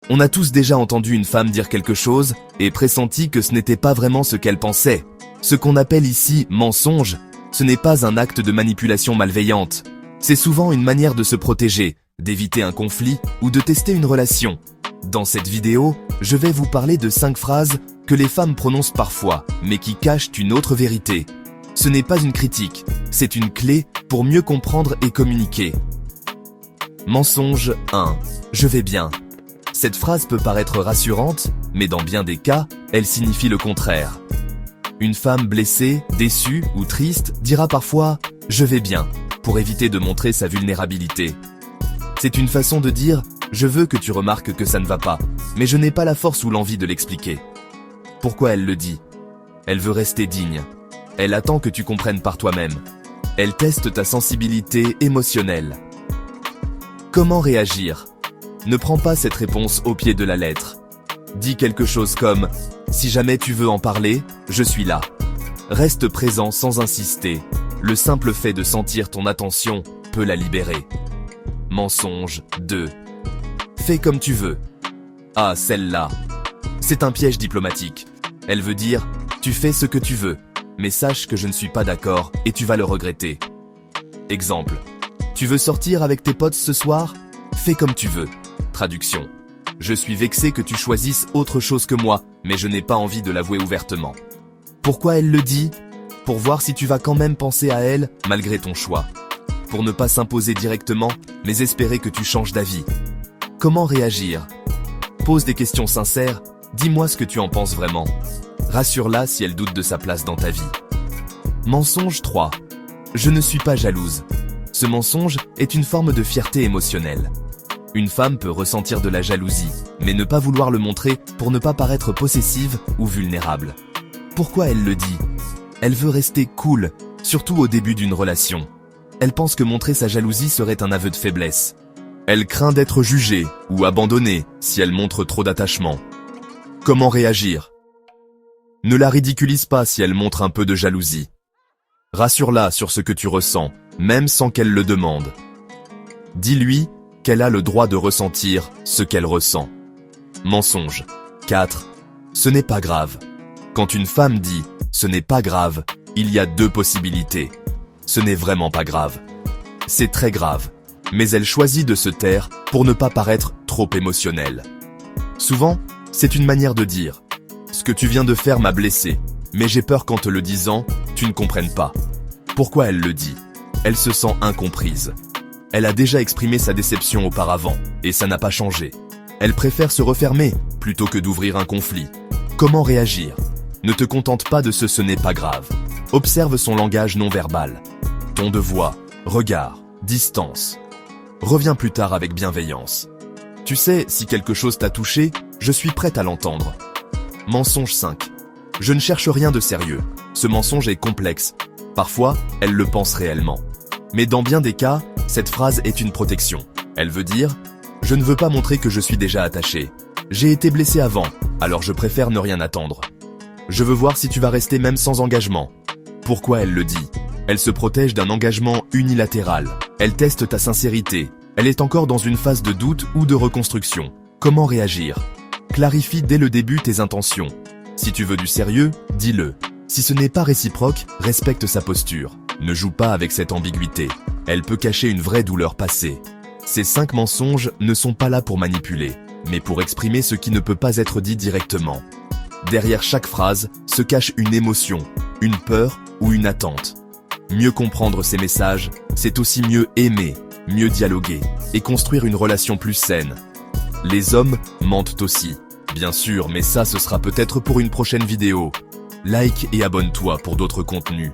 On a tous déjà entendu une femme dire quelque chose et pressenti que ce n'était pas vraiment ce qu'elle pensait. Ce qu'on appelle ici mensonge, ce n'est pas un acte de manipulation malveillante. C'est souvent une manière de se protéger, d'éviter un conflit ou de tester une relation. Dans cette vidéo, je vais vous parler de 5 phrases que les femmes prononcent parfois, mais qui cachent une autre vérité. Ce n'est pas une critique, c'est une clé pour mieux comprendre et communiquer. Mensonge 1. Je vais bien. Cette phrase peut paraître rassurante, mais dans bien des cas, elle signifie le contraire. Une femme blessée, déçue ou triste dira parfois « je vais bien » pour éviter de montrer sa vulnérabilité. C'est une façon de dire « je veux que tu remarques que ça ne va pas, mais je n'ai pas la force ou l'envie de l'expliquer ». Pourquoi elle le dit? Elle veut rester digne. Elle attend que tu comprennes par toi-même. Elle teste ta sensibilité émotionnelle. Comment réagir? Ne prends pas cette réponse au pied de la lettre. Dis quelque chose comme « si jamais tu veux en parler, je suis là ». Reste présent sans insister. Le simple fait de sentir ton attention peut la libérer. Mensonge 2. Fais comme tu veux. Ah, celle-là. C'est un piège diplomatique. Elle veut dire « tu fais ce que tu veux, mais sache que je ne suis pas d'accord et tu vas le regretter ». Exemple. Tu veux sortir avec tes potes ce soir? Fais comme tu veux. Traduction. Je suis vexé que tu choisisses autre chose que moi, mais je n'ai pas envie de l'avouer ouvertement. Pourquoi elle le dit? Pour voir si tu vas quand même penser à elle, malgré ton choix. Pour ne pas s'imposer directement, mais espérer que tu changes d'avis. Comment réagir? Pose des questions sincères, dis-moi ce que tu en penses vraiment. Rassure-la si elle doute de sa place dans ta vie. Mensonge 3. Je ne suis pas jalouse. Ce mensonge est une forme de fierté émotionnelle. Une femme peut ressentir de la jalousie, mais ne pas vouloir le montrer pour ne pas paraître possessive ou vulnérable. Pourquoi elle le dit? Elle veut rester cool, surtout au début d'une relation. Elle pense que montrer sa jalousie serait un aveu de faiblesse. Elle craint d'être jugée ou abandonnée si elle montre trop d'attachement. Comment réagir? Ne la ridiculise pas si elle montre un peu de jalousie. Rassure-la sur ce que tu ressens, même sans qu'elle le demande. Dis-lui qu'elle a le droit de ressentir ce qu'elle ressent. Mensonge 4. Ce n'est pas grave. Quand une femme dit « ce n'est pas grave », il y a 2 possibilités. Ce n'est vraiment pas grave. C'est très grave, mais elle choisit de se taire pour ne pas paraître trop émotionnelle. Souvent, c'est une manière de dire « ce que tu viens de faire m'a blessé, mais j'ai peur qu'en te le disant, tu ne comprennes pas ». Pourquoi elle le dit? Elle se sent incomprise. Elle a déjà exprimé sa déception auparavant, et ça n'a pas changé. Elle préfère se refermer, plutôt que d'ouvrir un conflit. Comment réagir? Ne te contente pas de ce n'est pas grave. Observe son langage non verbal. Ton de voix, regard, distance. Reviens plus tard avec bienveillance. Tu sais, si quelque chose t'a touché, je suis prête à l'entendre. Mensonge 5. Je ne cherche rien de sérieux. Ce mensonge est complexe. Parfois, elle le pense réellement. Mais dans bien des cas, cette phrase est une protection. Elle veut dire « je ne veux pas montrer que je suis déjà attaché. J'ai été blessé avant, alors je préfère ne rien attendre. Je veux voir si tu vas rester même sans engagement. » Pourquoi elle le dit? Elle se protège d'un engagement unilatéral. Elle teste ta sincérité. Elle est encore dans une phase de doute ou de reconstruction. Comment réagir? Clarifie dès le début tes intentions. Si tu veux du sérieux, dis-le. Si ce n'est pas réciproque, respecte sa posture. Ne joue pas avec cette ambiguïté. Elle peut cacher une vraie douleur passée. Ces 5 mensonges ne sont pas là pour manipuler, mais pour exprimer ce qui ne peut pas être dit directement. Derrière chaque phrase se cache une émotion, une peur ou une attente. Mieux comprendre ces messages, c'est aussi mieux aimer, mieux dialoguer et construire une relation plus saine. Les hommes mentent aussi, bien sûr, mais ça ce sera peut-être pour une prochaine vidéo. Like et abonne-toi pour d'autres contenus.